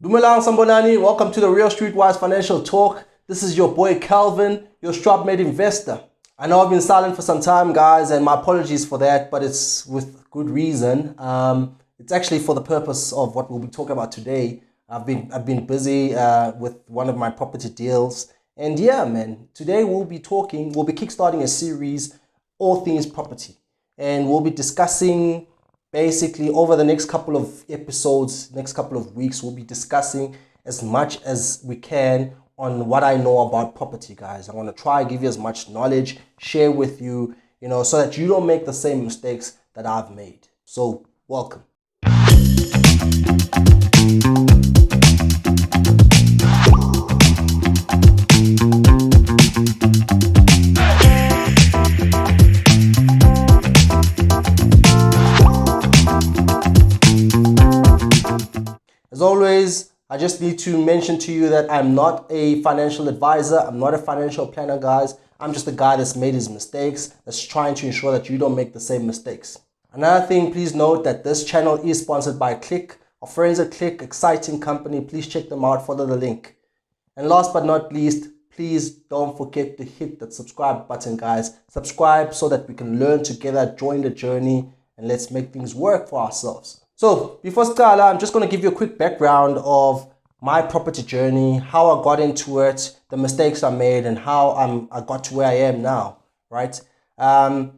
Dumelang Sambonani, welcome to the Real Streetwise Financial Talk. This is your boy Calvin, your strap-made investor. I know I've been silent for some time, guys, and my apologies for that, but it's with good reason. It's actually for the purpose of what we'll be talking about today. I've been busy with one of my property deals, and yeah, man, today we'll be kickstarting a series, all things property, and we'll be discussing. Basically, over the next couple of episodes, next couple of weeks, we'll be discussing as much as we can on what I know about property, guys. I want to try and give you as much knowledge, share with you, so that you don't make the same mistakes that I've made. So, welcome. As always, I just need to mention to you that I'm not a financial advisor. I'm not a financial planner, guys. I'm just a guy that's made his mistakes, that's trying to ensure that you don't make the same mistakes. Another thing, please note that this channel is sponsored by Click, our friends at Click, exciting company. Please check them out, follow the link. And last but not least, please don't forget to hit that subscribe button, guys. Subscribe so that we can learn together, join the journey, and let's make things work for ourselves. So before Scala, I'm just going to give you a quick background of my property journey, how I got into it, the mistakes I made, and how I got to where I am now, right? I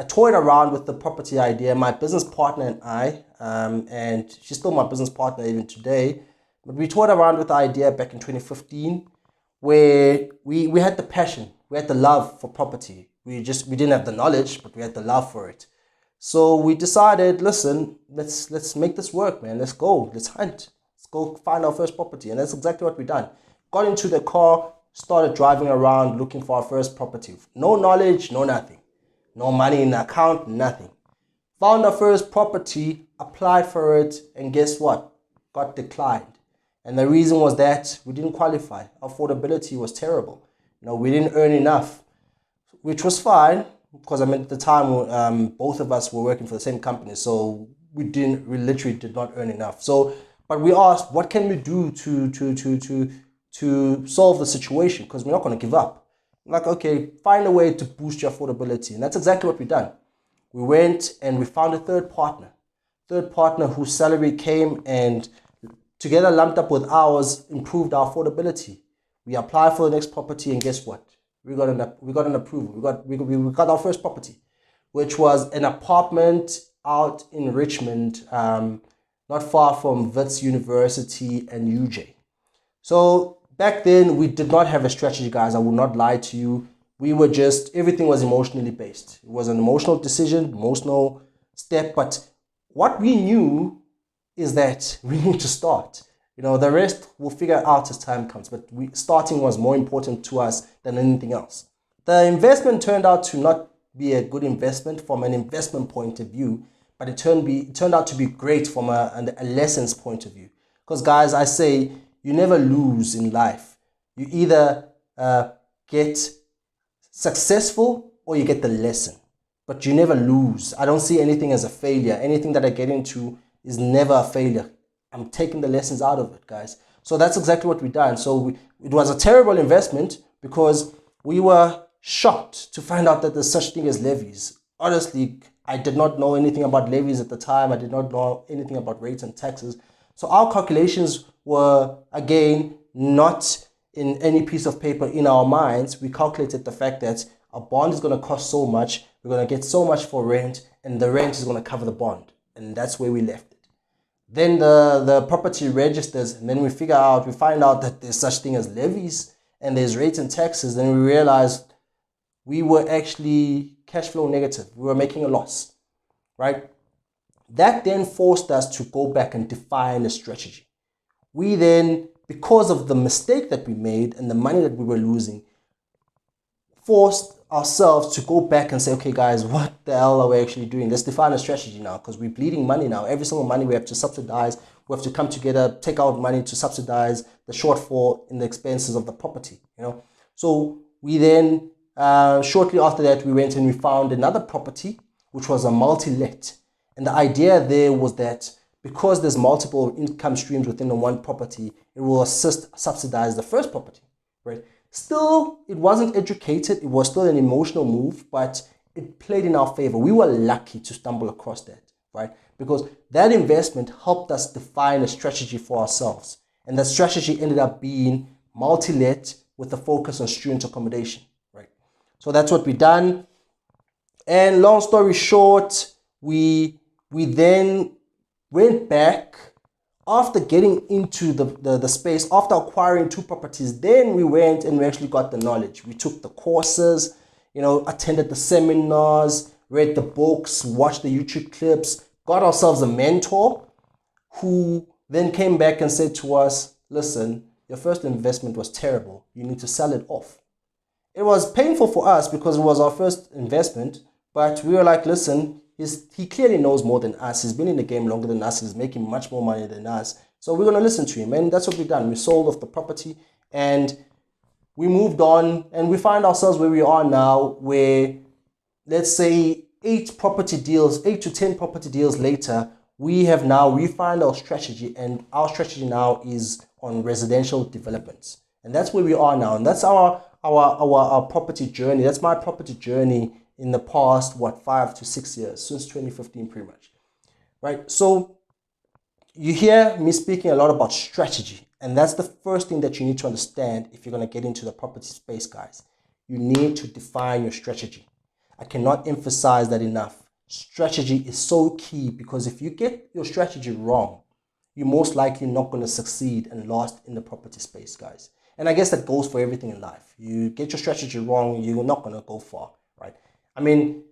toyed around with the property idea, my business partner and I, and she's still my business partner even today, but we toyed around with the idea back in 2015, where we had the passion, we had the love for property. We didn't have the knowledge, but we had the love for it. So we decided, listen, let's make this work, man. Let's go. Let's hunt. Let's go find our first property. And that's exactly what we done. Got into the car, started driving around looking for our first property. No knowledge, no nothing. No money in the account, nothing. Found our first property, applied for it, and guess what? Got declined. And the reason was that we didn't qualify. Affordability was terrible. We didn't earn enough, which was fine. Because at the time, both of us were working for the same company, so we literally did not earn enough. So, but we asked, what can we do to solve the situation? Because we're not going to give up. Like, okay, find a way to boost your affordability, and that's exactly what we done. We went and we found a third partner whose salary came and together lumped up with ours, improved our affordability. We applied for the next property, and guess what? We got an approval. We got our first property, which was an apartment out in Richmond, not far from Wits University and UJ. So back then we did not have a strategy, guys. I will not lie to you. Everything was emotionally based. It was an emotional decision, emotional step. But what we knew is that we need to start. The rest we'll figure out as time comes, but starting was more important to us than anything else. The investment turned out to not be a good investment from an investment point of view, but it turned out to be great from a lessons point of view. Because guys, I say you never lose in life. You either get successful or you get the lesson, but you never lose. I don't see anything as a failure. Anything that I get into is never a failure. I'm taking the lessons out of it, guys. So that's exactly what we done. So it was a terrible investment because we were shocked to find out that there's such thing as levies. Honestly, I did not know anything about levies at the time. I did not know anything about rates and taxes. So our calculations were, again, not in any piece of paper in our minds. We calculated the fact that a bond is going to cost so much, we're going to get so much for rent, and the rent is going to cover the bond. And that's where we left it. Then the property registers, and then we find out that there's such thing as levies and there's rates and taxes. Then we realized we were actually cash flow negative. We were making a loss, right? That then forced us to go back and define a strategy. We then, because of the mistake that we made and the money that we were losing, forced ourselves to go back and say, okay guys, what the hell are we actually doing? Let's define a strategy now, because we're bleeding money now. Every single money we have to subsidize. We have to come together, take out money to subsidize the shortfall in the expenses of the property. So we then shortly after that, we went and we found another property which was a multi-let. And the idea there was that because there's multiple income streams within the one property, it will subsidize the first property, right? Still, it wasn't educated. It was still an emotional move, but it played in our favor. We were lucky to stumble across that, right? Because that investment helped us define a strategy for ourselves. And that strategy ended up being multi-let with a focus on student accommodation, right? So that's what we done. And long story short, we then went back after getting into the space, after acquiring 2 properties. Then we went and we actually got the knowledge. We took the courses, attended the seminars, read the books, watched the YouTube clips, got ourselves a mentor who then came back and said to us, listen, your first investment was terrible. You need to sell it off. It was painful for us because it was our first investment, but we were like, listen, he clearly knows more than us. He's been in the game longer than us. He's making much more money than us. So we're going to listen to him. And that's what we've done. We sold off the property and we moved on, and we find ourselves where we are now, where, let's say, 8 to 10 property deals later, we have now refined our strategy, and our strategy now is on residential developments. And that's where we are now. And that's our property journey. That's my property journey in the past, 5 to 6 years, since 2015 pretty much, right? So you hear me speaking a lot about strategy, and that's the first thing that you need to understand if you're going to get into the property space, guys. You need to define your strategy. I cannot emphasize that enough. Strategy is so key, because if you get your strategy wrong, you're most likely not going to succeed and last in the property space, guys. And I guess that goes for everything in life. You get your strategy wrong, you're not going to go far, right? I mean,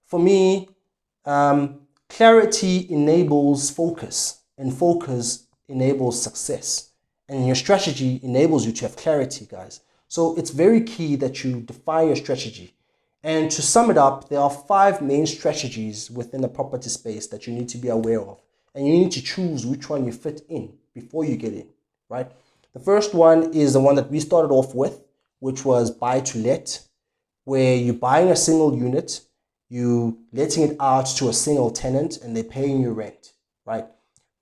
for me, clarity enables focus, and focus enables success. And your strategy enables you to have clarity, guys. So it's very key that you define your strategy. And to sum it up, there are 5 main strategies within the property space that you need to be aware of. And you need to choose which one you fit in before you get in, right? The first one is the one that we started off with, which was buy to let, where you're buying a single unit, you letting it out to a single tenant, and they're paying you rent, right?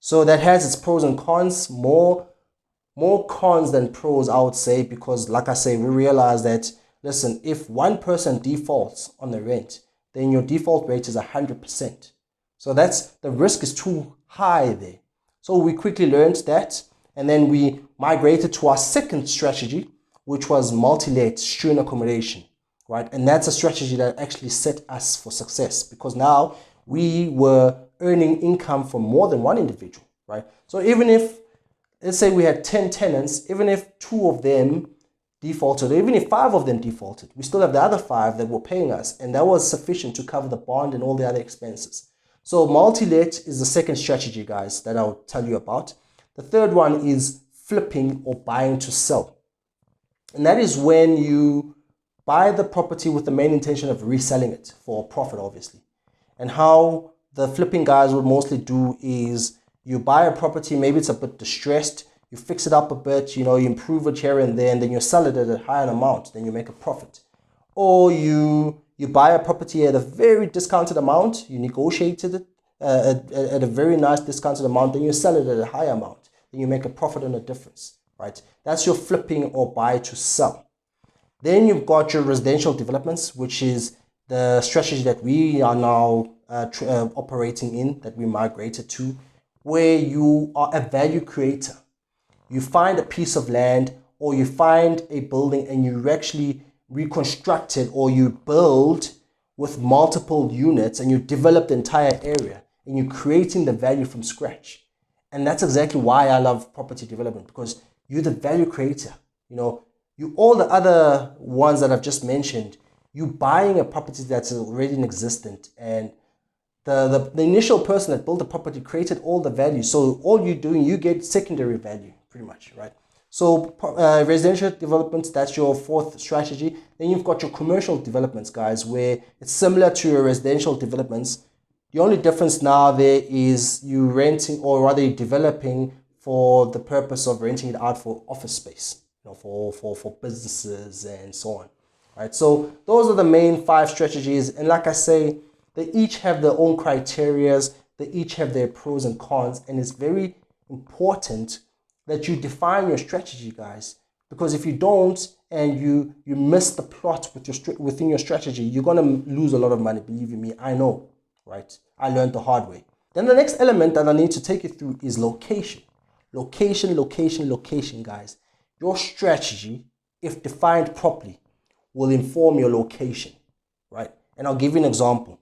So that has its pros and cons, more cons than pros, I would say, because like I say, we realize that, listen, if one person defaults on the rent, then your default rate is 100%. So the risk is too high there. So we quickly learned that, and then we migrated to our second strategy, which was multi-let student accommodation, right? And that's a strategy that actually set us for success, because now we were earning income from more than one individual, right? So even if, let's say we had 10 tenants, even if 2 of them defaulted, or even if 5 of them defaulted, we still have the other 5 that were paying us, and that was sufficient to cover the bond and all the other expenses. So multi-let is the second strategy, guys, that I'll tell you about. The third one is flipping or buying to sell. And that is when you buy the property with the main intention of reselling it for profit, obviously. And how the flipping guys would mostly do is you buy a property, maybe it's a bit distressed, you fix it up a bit, you improve it here and there, and then you sell it at a higher amount, then you make a profit. Or you buy a property at a very discounted amount, you negotiated it at a very nice discounted amount, then you sell it at a higher amount, then you make a profit on the difference, right? That's your flipping or buy to sell. Then you've got your residential developments, which is the strategy that we are now operating in, that we migrated to, where you are a value creator. You find a piece of land, or you find a building, and you actually reconstruct it, or you build with multiple units, and you develop the entire area, and you're creating the value from scratch. And that's exactly why I love property development, because you're the value creator. All the other ones that I've just mentioned, you buying a property that's already existent, and the initial person that built the property created all the value. So all you're doing, you get secondary value pretty much, right? So residential developments, that's your fourth strategy. Then you've got your commercial developments, guys, where it's similar to your residential developments. The only difference now there is you renting, or rather developing for the purpose of renting it out for office space, for businesses and so on. Right? So those are the main 5 strategies. And like I say, they each have their own criterias. they each have their pros and cons, and it's very important that you define your strategy, guys. Because if you don't and you miss the plot within your strategy, you're gonna lose a lot of money. Believe you me, I know, right? I learned the hard way. Then the next element that I need to take you through is location. Location, location, location, guys. Your strategy, if defined properly, will inform your location, right? And I'll give you an example.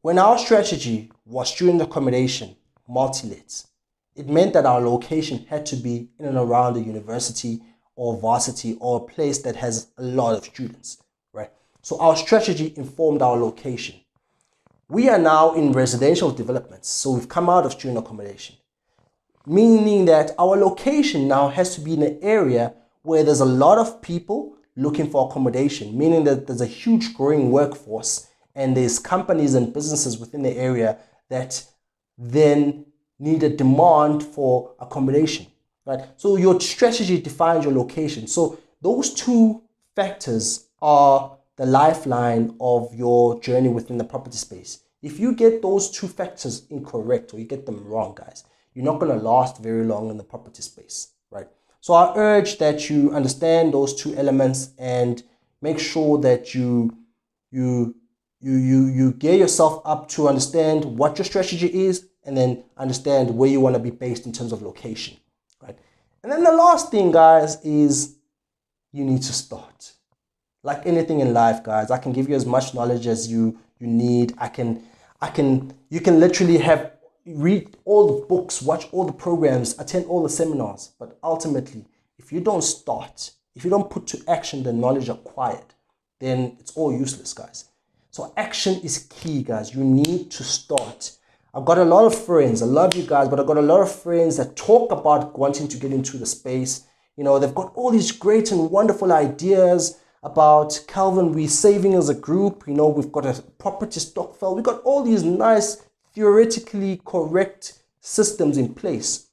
When our strategy was student accommodation, multi-lets, it meant that our location had to be in and around a university or varsity or a place that has a lot of students, right? So our strategy informed our location. We are now in residential developments, so we've come out of student accommodation, meaning that our location now has to be in an area where there's a lot of people looking for accommodation, meaning that there's a huge growing workforce and there's companies and businesses within the area that then need a demand for accommodation, right? So your strategy defines your location. So those two factors are the lifeline of your journey within the property space. If you get those two factors incorrect or you get them wrong, guys, you're not going to last very long in the property space, right? So I urge that you understand those two elements and make sure that you gear yourself up to understand what your strategy is and then understand where you want to be based in terms of location, right? And then the last thing, guys, is you need to start. Like anything in life, guys, I can give you as much knowledge as you need. You can literally read all the books, watch all the programs, attend all the seminars. But ultimately, if you don't start, if you don't put to action the knowledge acquired, then it's all useless, guys. So action is key, guys. You need to start. I've got a lot of friends. I love you guys, but I've got a lot of friends that talk about wanting to get into the space. You know, they've got all these great and wonderful ideas about, Calvin, we're saving as a group. You know, we've got a property stock file. We've got all these nice, theoretically correct systems in place,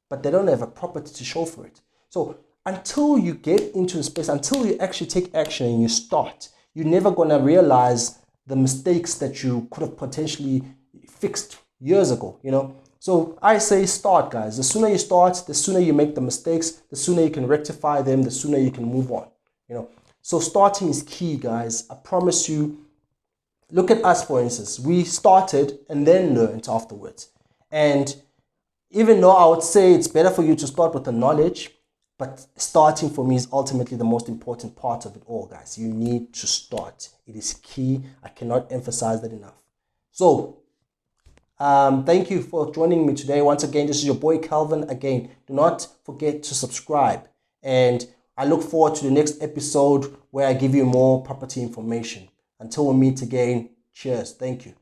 but they don't have a property to show for it. So until you get into the space, until you actually take action and you start, you're never going to realize the mistakes that you could have potentially fixed years ago, you know. So I say start, guys. The sooner you start, the sooner you make the mistakes, the sooner you can rectify them, the sooner you can move on, you know. So starting is key, guys. I promise you. Look at us, for instance. We started and then learned afterwards. And even though I would say it's better for you to start with the knowledge, but starting for me is ultimately the most important part of it all, guys. You need to start. It is key. I cannot emphasize that enough. So, thank you for joining me today. Once again, this is your boy Calvin. Again, do not forget to subscribe. And I look forward to the next episode where I give you more property information. Until we meet again, cheers. Thank you.